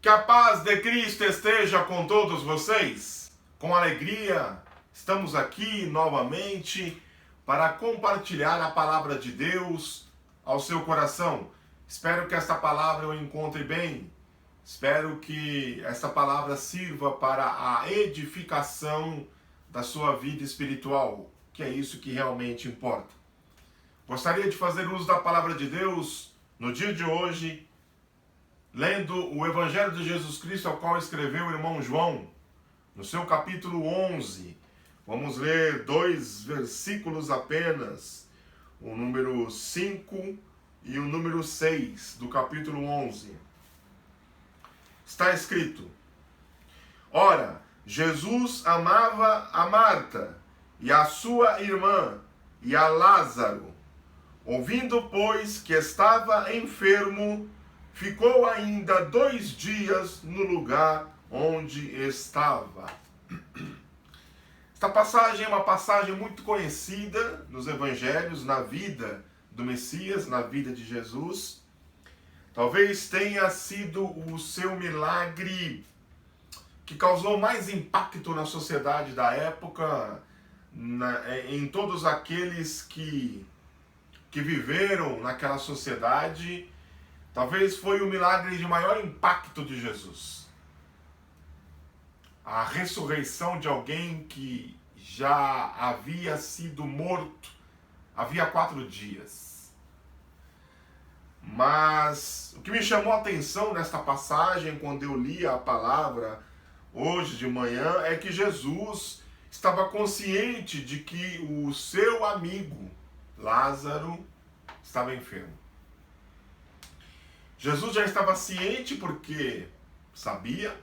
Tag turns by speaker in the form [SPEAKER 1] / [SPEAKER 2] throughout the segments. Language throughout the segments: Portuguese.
[SPEAKER 1] Que a paz de Cristo esteja com todos vocês. Com alegria, estamos aqui novamente para compartilhar a palavra de Deus ao seu coração. Espero que esta palavra o encontre bem. Espero que esta palavra sirva para a edificação da sua vida espiritual, que é isso que realmente importa. Gostaria de fazer uso da palavra de Deus no dia de hoje, lendo o Evangelho de Jesus Cristo, ao qual escreveu o irmão João, no seu capítulo 11. Vamos ler 2 versículos apenas, o número 5 e o número 6 do capítulo 11. Está escrito: Ora, Jesus amava a Marta e a sua irmã e a Lázaro. Ouvindo, pois, que estava enfermo, ficou ainda 2 dias no lugar onde estava. Esta passagem é uma passagem muito conhecida nos evangelhos, na vida do Messias, na vida de Jesus. Talvez tenha sido o seu milagre que causou mais impacto na sociedade da época, em todos aqueles que viveram naquela sociedade. Talvez foi o milagre de maior impacto de Jesus. A ressurreição de alguém que já havia sido morto havia 4 dias. Mas o que me chamou a atenção nesta passagem, quando eu li a palavra hoje de manhã, é que Jesus estava consciente de que o seu amigo Lázaro estava enfermo. Jesus já estava ciente porque sabia,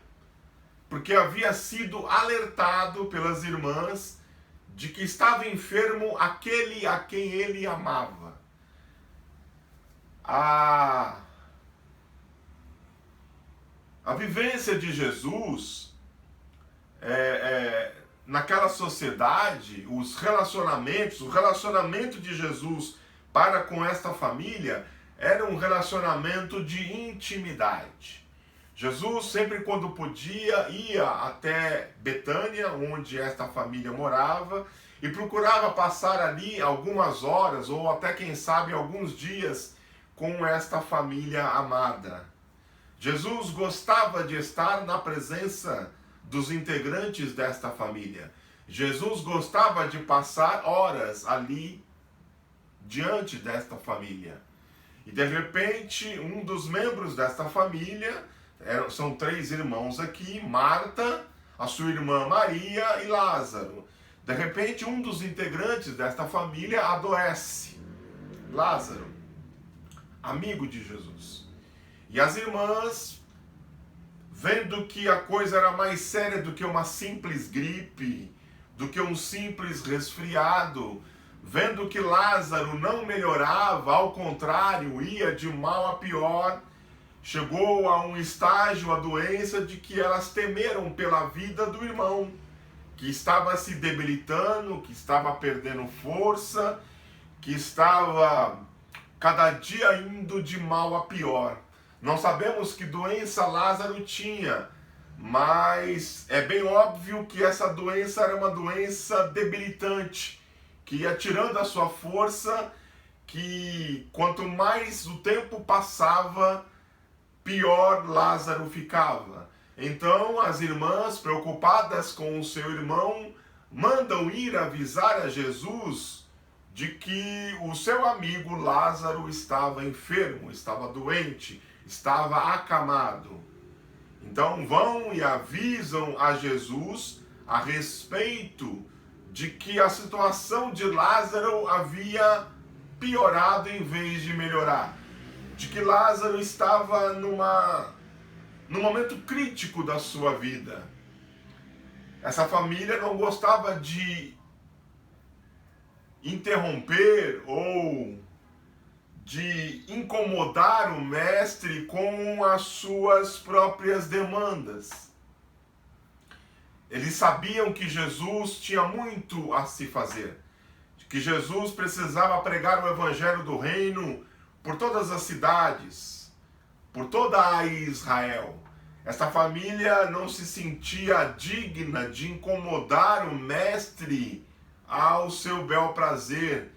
[SPEAKER 1] porque havia sido alertado pelas irmãs de que estava enfermo aquele a quem ele amava. A vivência de Jesus naquela sociedade, o relacionamento de Jesus para com esta família era um relacionamento de intimidade. Jesus, sempre quando podia, ia até Betânia, onde esta família morava, e procurava passar ali algumas horas, ou até quem sabe alguns dias, com esta família amada. Jesus gostava de estar na presença dos integrantes desta família. Jesus gostava de passar horas ali diante desta família. E de repente, um dos membros desta família, são 3 irmãos aqui, Marta, a sua irmã Maria e Lázaro. De repente, um dos integrantes desta família adoece. Lázaro, amigo de Jesus. E as irmãs, vendo que a coisa era mais séria do que uma simples gripe, do que um simples resfriado, vendo que Lázaro não melhorava, ao contrário, ia de mal a pior, chegou a um estágio a doença de que elas temeram pela vida do irmão, que estava se debilitando, que estava perdendo força, que estava cada dia indo de mal a pior. Não sabemos que doença Lázaro tinha, mas é bem óbvio que essa doença era uma doença debilitante, que ia tirando a sua força, que quanto mais o tempo passava, pior Lázaro ficava. Então as irmãs, preocupadas com o seu irmão, mandam ir avisar a Jesus de que o seu amigo Lázaro estava enfermo, estava doente, estava acamado. Então vão e avisam a Jesus a respeito de que a situação de Lázaro havia piorado em vez de melhorar. De que Lázaro estava num momento crítico da sua vida. Essa família não gostava de interromper ou de incomodar o mestre com as suas próprias demandas. Eles sabiam que Jesus tinha muito a se fazer, que Jesus precisava pregar o evangelho do reino por todas as cidades, por toda a Israel. Esta família não se sentia digna de incomodar o mestre ao seu bel prazer,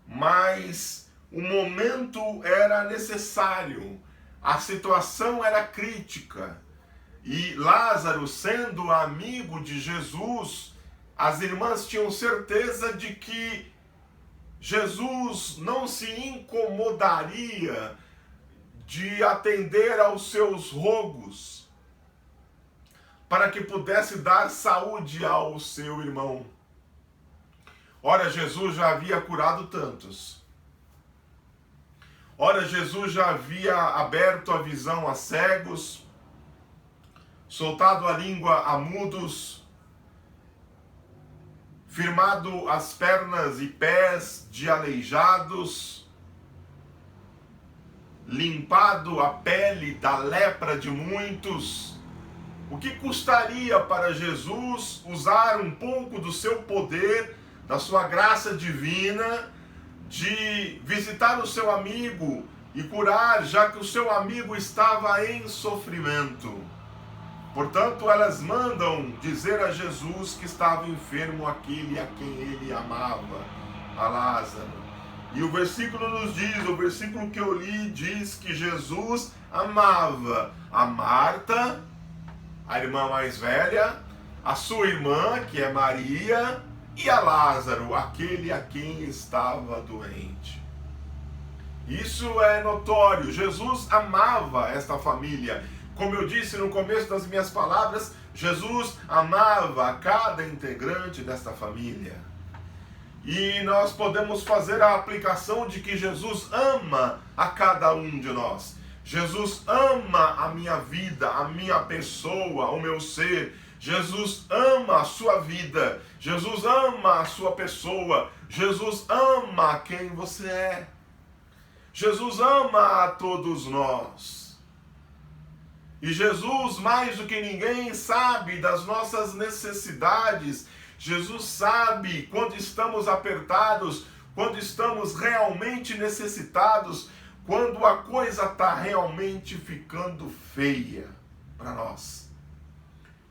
[SPEAKER 1] mas o momento era necessário, a situação era crítica. E Lázaro, sendo amigo de Jesus, as irmãs tinham certeza de que Jesus não se incomodaria de atender aos seus rogos para que pudesse dar saúde ao seu irmão. Ora, Jesus já havia curado tantos. Ora, Jesus já havia aberto a visão a cegos, soltado a língua a mudos, firmado as pernas e pés de aleijados, limpado a pele da lepra de muitos. O que custaria para Jesus usar um pouco do seu poder, da sua graça divina, de visitar o seu amigo e curar, já que o seu amigo estava em sofrimento? Portanto, elas mandam dizer a Jesus que estava enfermo aquele a quem ele amava, a Lázaro. E o versículo nos diz, o versículo que eu li diz que Jesus amava a Marta, a irmã mais velha, a sua irmã, que é Maria, e a Lázaro, aquele a quem estava doente. Isso é notório. Jesus amava esta família. Como eu disse no começo das minhas palavras, Jesus amava a cada integrante desta família. E nós podemos fazer a aplicação de que Jesus ama a cada um de nós. Jesus ama a minha vida, a minha pessoa, o meu ser. Jesus ama a sua vida. Jesus ama a sua pessoa. Jesus ama quem você é. Jesus ama a todos nós. E Jesus, mais do que ninguém, sabe das nossas necessidades. Jesus sabe quando estamos apertados, quando estamos realmente necessitados, quando a coisa está realmente ficando feia para nós.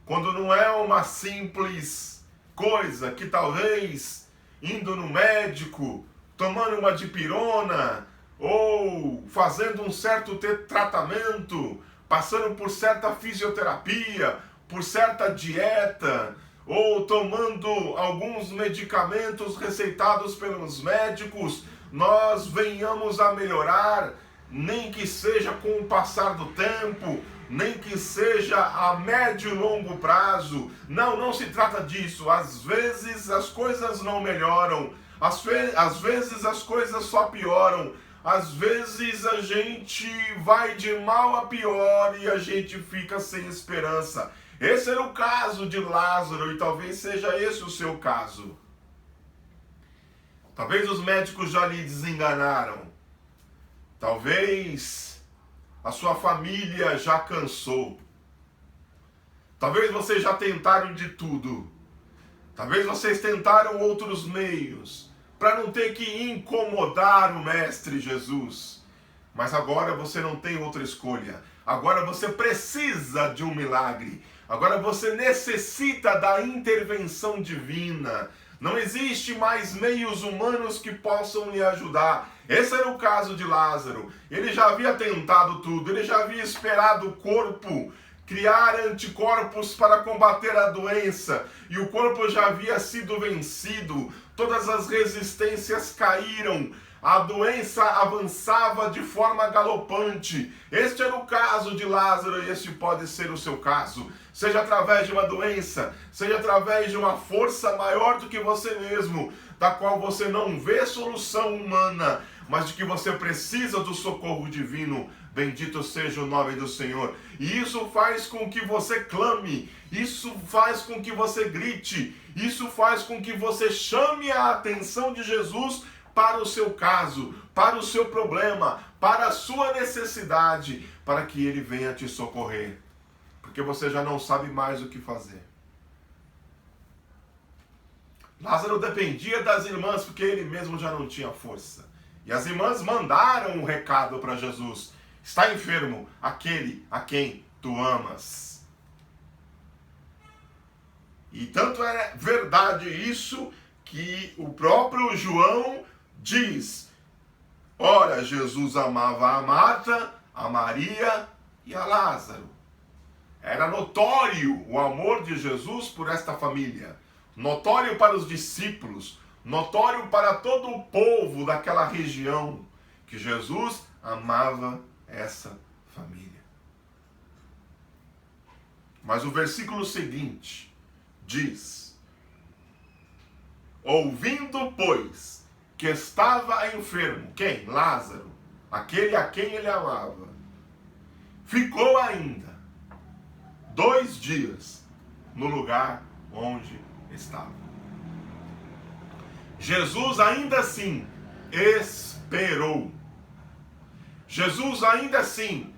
[SPEAKER 1] Quando não é uma simples coisa que talvez indo no médico, tomando uma dipirona, ou fazendo um certo tratamento, passando por certa fisioterapia, por certa dieta, ou tomando alguns medicamentos receitados pelos médicos, nós venhamos a melhorar, nem que seja com o passar do tempo, nem que seja a médio e longo prazo. Não se trata disso. Às vezes as coisas não melhoram, às vezes as coisas só pioram. Às vezes a gente vai de mal a pior e a gente fica sem esperança. Esse era o caso de Lázaro e talvez seja esse o seu caso. Talvez os médicos já lhe desenganaram. Talvez a sua família já cansou. Talvez vocês já tentaram de tudo. Talvez vocês tentaram outros meios para não ter que incomodar o Mestre Jesus. Mas agora você não tem outra escolha. Agora você precisa de um milagre. Agora você necessita da intervenção divina. Não existe mais meios humanos que possam lhe ajudar. Esse era o caso de Lázaro. Ele já havia tentado tudo. Ele já havia esperado o corpo criar anticorpos para combater a doença. E o corpo já havia sido vencido. Todas as resistências caíram. A doença avançava de forma galopante. Este era o caso de Lázaro e este pode ser o seu caso. Seja através de uma doença, seja através de uma força maior do que você mesmo, da qual você não vê solução humana, mas de que você precisa do socorro divino. Bendito seja o nome do Senhor. E isso faz com que você clame, isso faz com que você grite, isso faz com que você chame a atenção de Jesus para o seu caso, para o seu problema, para a sua necessidade, para que Ele venha te socorrer. Porque você já não sabe mais o que fazer. Lázaro dependia das irmãs, porque ele mesmo já não tinha força. E as irmãs mandaram um recado para Jesus. Está enfermo aquele a quem tu amas. E tanto é verdade isso que o próprio João diz: ora, Jesus amava a Marta, a Maria e a Lázaro. Era notório o amor de Jesus por esta família, notório para os discípulos, notório para todo o povo daquela região, que Jesus amava essa família. Mas o versículo seguinte diz: ouvindo, pois, que estava enfermo, quem? Lázaro, aquele a quem ele amava, ficou ainda 2 dias no lugar onde estava. Jesus ainda assim esperou. Jesus ainda assim,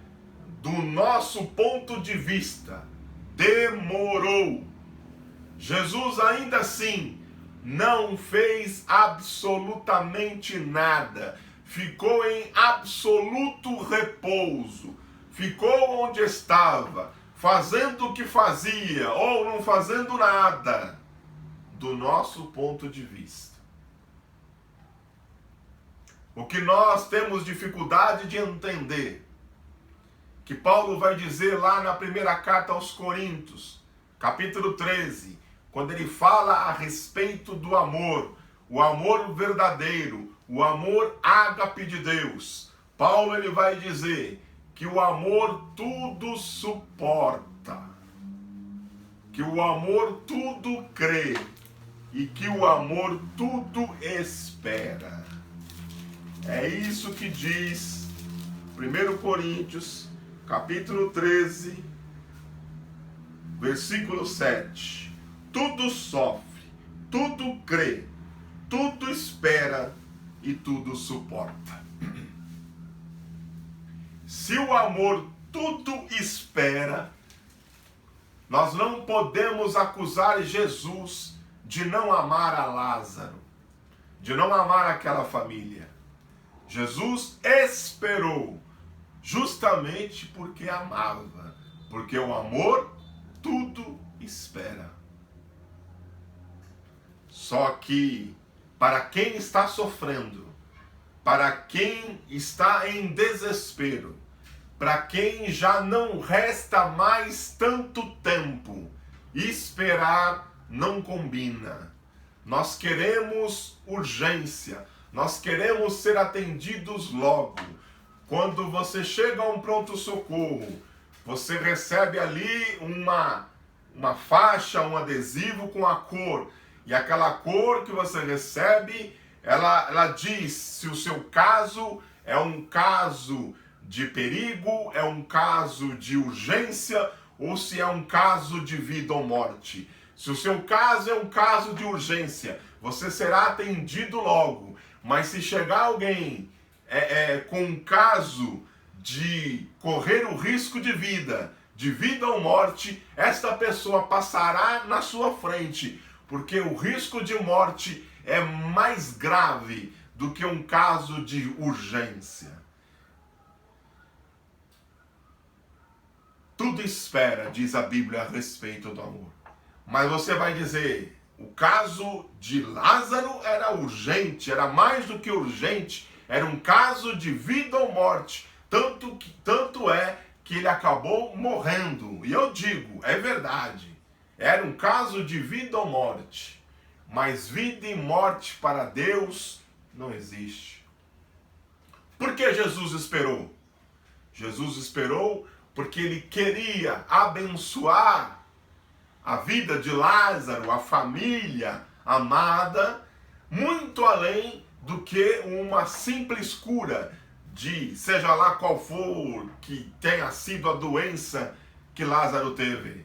[SPEAKER 1] do nosso ponto de vista, demorou. Jesus ainda assim não fez absolutamente nada. Ficou em absoluto repouso. Ficou onde estava, fazendo o que fazia ou não fazendo nada, do nosso ponto de vista. O que nós temos dificuldade de entender, que Paulo vai dizer lá na primeira carta aos Coríntios, capítulo 13, quando ele fala a respeito do amor, o amor verdadeiro, o amor ágape de Deus. Paulo ele vai dizer que o amor tudo suporta, que o amor tudo crê e que o amor tudo espera. É isso que diz 1 Coríntios, capítulo 13, versículo 7. Tudo sofre, tudo crê, tudo espera e tudo suporta. Se o amor tudo espera, nós não podemos acusar Jesus de não amar a Lázaro, de não amar aquela família. Jesus esperou, justamente porque amava, porque o amor tudo espera. Só que, para quem está sofrendo, para quem está em desespero, para quem já não resta mais tanto tempo, esperar não combina. Nós queremos urgência, nós queremos ser atendidos logo. Quando você chega a um pronto-socorro, você recebe ali uma faixa, um adesivo com a cor. E aquela cor que você recebe, ela diz se o seu caso é um caso de perigo, é um caso de urgência ou se é um caso de vida ou morte. Se o seu caso é um caso de urgência, você será atendido logo. Mas se chegar alguém com um caso de correr o risco de vida ou morte, esta pessoa passará na sua frente, porque o risco de morte é mais grave do que um caso de urgência. Tudo espera, diz a Bíblia a respeito do amor. Mas você vai dizer, o caso de Lázaro era urgente, era mais do que urgente, era um caso de vida ou morte, tanto é que ele acabou morrendo. E eu digo, é verdade, era um caso de vida ou morte, mas vida e morte para Deus não existe. Por que Jesus esperou? Jesus esperou porque ele queria abençoar a vida de Lázaro, a família amada, muito além do que uma simples cura de, seja lá qual for que tenha sido a doença que Lázaro teve.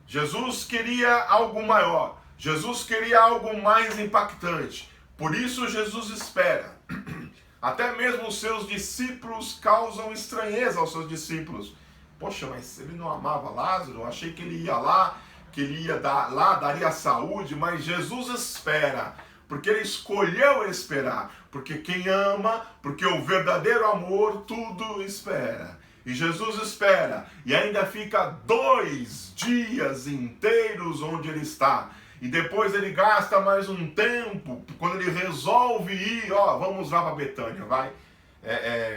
[SPEAKER 1] Jesus queria algo maior, Jesus queria algo mais impactante. Por isso Jesus espera. Até mesmo os seus discípulos causam estranheza aos seus discípulos. Poxa, mas ele não amava Lázaro? Eu achei que ele ia lá, que ele ia lá, daria saúde, mas Jesus espera, porque ele escolheu esperar, porque quem ama, porque o verdadeiro amor tudo espera. E Jesus espera, e ainda fica 2 dias inteiros onde ele está. E depois ele gasta mais um tempo, quando ele resolve ir, vamos lá para Betânia, vai.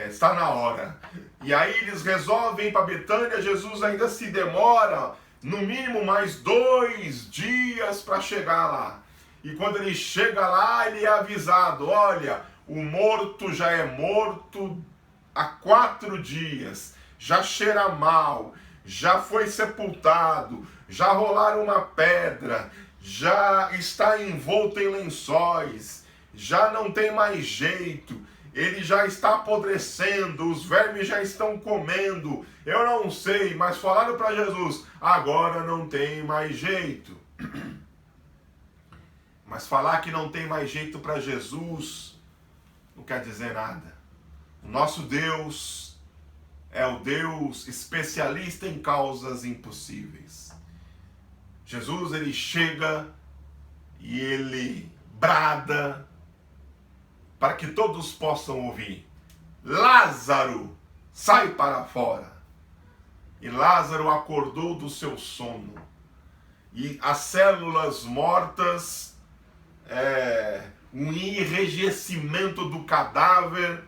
[SPEAKER 1] Está na hora. E aí eles resolvem ir para Betânia, Jesus ainda se demora, no mínimo mais 2 dias para chegar lá. E quando ele chega lá, ele é avisado, olha, o morto já é morto há 4 dias, já cheira mal, já foi sepultado, já rolaram uma pedra, já está envolto em lençóis, já não tem mais jeito, ele já está apodrecendo, os vermes já estão comendo, eu não sei, mas falaram para Jesus, agora não tem mais jeito. Mas falar que não tem mais jeito para Jesus não quer dizer nada. O nosso Deus é o Deus especialista em causas impossíveis. Jesus, ele chega e ele brada para que todos possam ouvir. Lázaro, sai para fora. E Lázaro acordou do seu sono. E as células mortas, um enrijecimento do cadáver,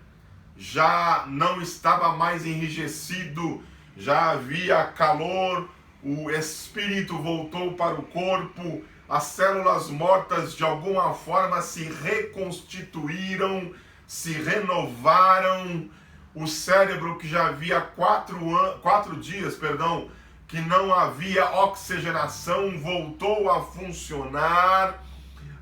[SPEAKER 1] já não estava mais enrijecido, já havia calor, o espírito voltou para o corpo, as células mortas de alguma forma se reconstituíram, se renovaram, o cérebro que já havia 4 dias, que não havia oxigenação, voltou a funcionar,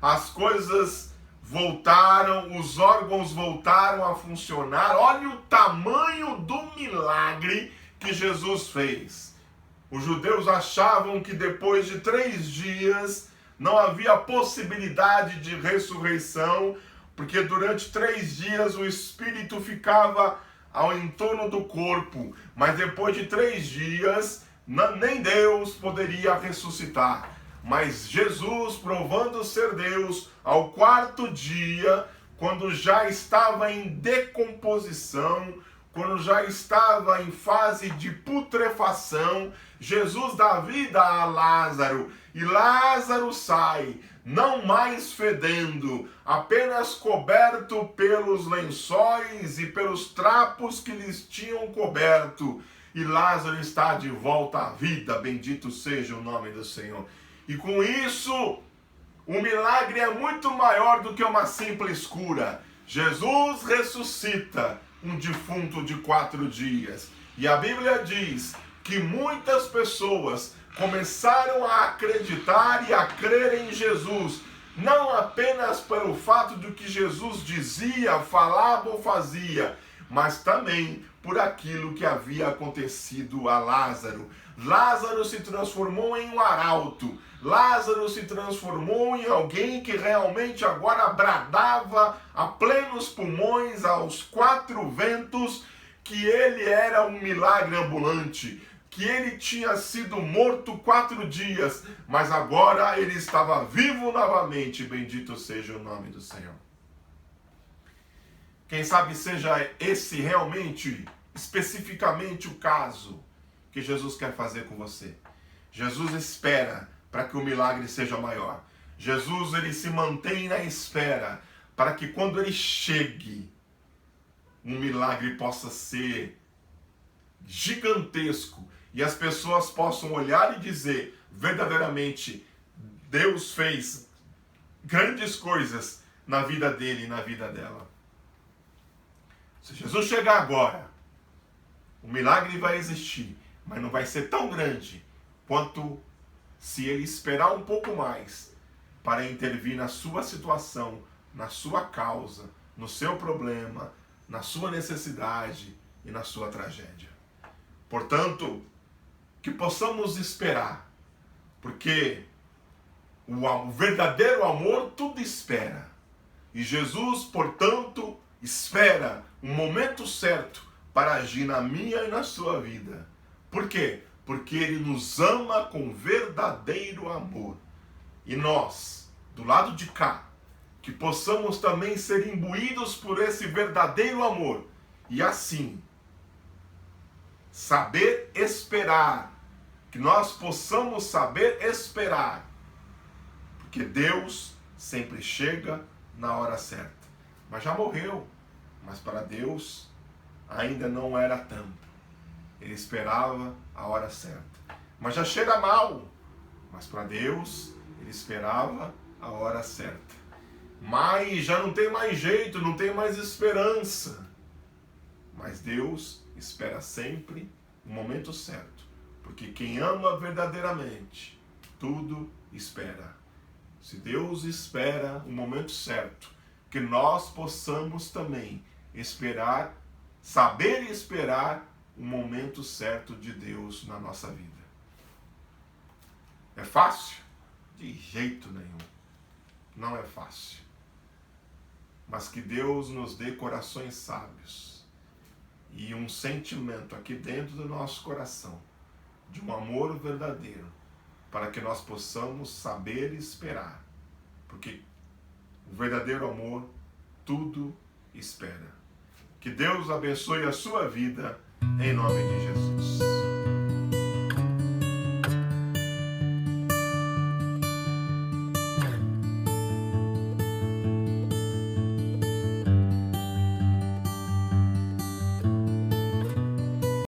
[SPEAKER 1] as coisas voltaram, os órgãos voltaram a funcionar. Olha o tamanho do milagre que Jesus fez. Os judeus achavam que depois de 3 dias não havia possibilidade de ressurreição, porque durante 3 dias o espírito ficava ao entorno do corpo, mas depois de 3 dias nem Deus poderia ressuscitar. Mas Jesus, provando ser Deus, ao 4º dia, quando já estava em decomposição, quando já estava em fase de putrefação, Jesus dá vida a Lázaro, e Lázaro sai, não mais fedendo, apenas coberto pelos lençóis e pelos trapos que lhes tinham coberto. E Lázaro está de volta à vida, bendito seja o nome do Senhor. E com isso, o milagre é muito maior do que uma simples cura. Jesus ressuscita um defunto de 4 dias. E a Bíblia diz que muitas pessoas começaram a acreditar e a crer em Jesus, não apenas pelo fato do que Jesus dizia, falava ou fazia, mas também por aquilo que havia acontecido a Lázaro. Lázaro se transformou em um arauto. Lázaro se transformou em alguém que realmente agora bradava a plenos pulmões, aos 4 ventos, que ele era um milagre ambulante, que ele tinha sido morto 4 dias, mas agora ele estava vivo novamente. Bendito seja o nome do Senhor. Quem sabe seja esse realmente, especificamente o caso que Jesus quer fazer com você. Jesus espera para que o milagre seja maior. Jesus, ele se mantém na espera para que quando ele chegue, um milagre possa ser gigantesco e as pessoas possam olhar e dizer, verdadeiramente, Deus fez grandes coisas na vida dele e na vida dela. Se Jesus chegar agora, o milagre vai existir, mas não vai ser tão grande quanto se ele esperar um pouco mais para intervir na sua situação, na sua causa, no seu problema, na sua necessidade e na sua tragédia. Portanto, que possamos esperar, porque o verdadeiro amor tudo espera. E Jesus, portanto, espera um momento certo para agir na minha e na sua vida. Por quê? Porque ele nos ama com verdadeiro amor. E nós, do lado de cá, que possamos também ser imbuídos por esse verdadeiro amor. E assim, saber esperar, que nós possamos saber esperar, porque Deus sempre chega na hora certa. Mas já morreu, mas para Deus ainda não era tempo. Ele esperava a hora certa. Mas já cheira mal, mas para Deus ele esperava a hora certa. Mas já não tem mais jeito, não tem mais esperança. Mas Deus espera sempre o momento certo, porque quem ama verdadeiramente, tudo espera. Se Deus espera o momento certo, que nós possamos também esperar, saber esperar o momento certo de Deus na nossa vida. É fácil? De jeito nenhum. Não é fácil. Mas que Deus nos dê corações sábios e um sentimento aqui dentro do nosso coração de um amor verdadeiro, para que nós possamos saber esperar, porque o verdadeiro amor tudo espera. Que Deus abençoe a sua vida, em nome de Jesus.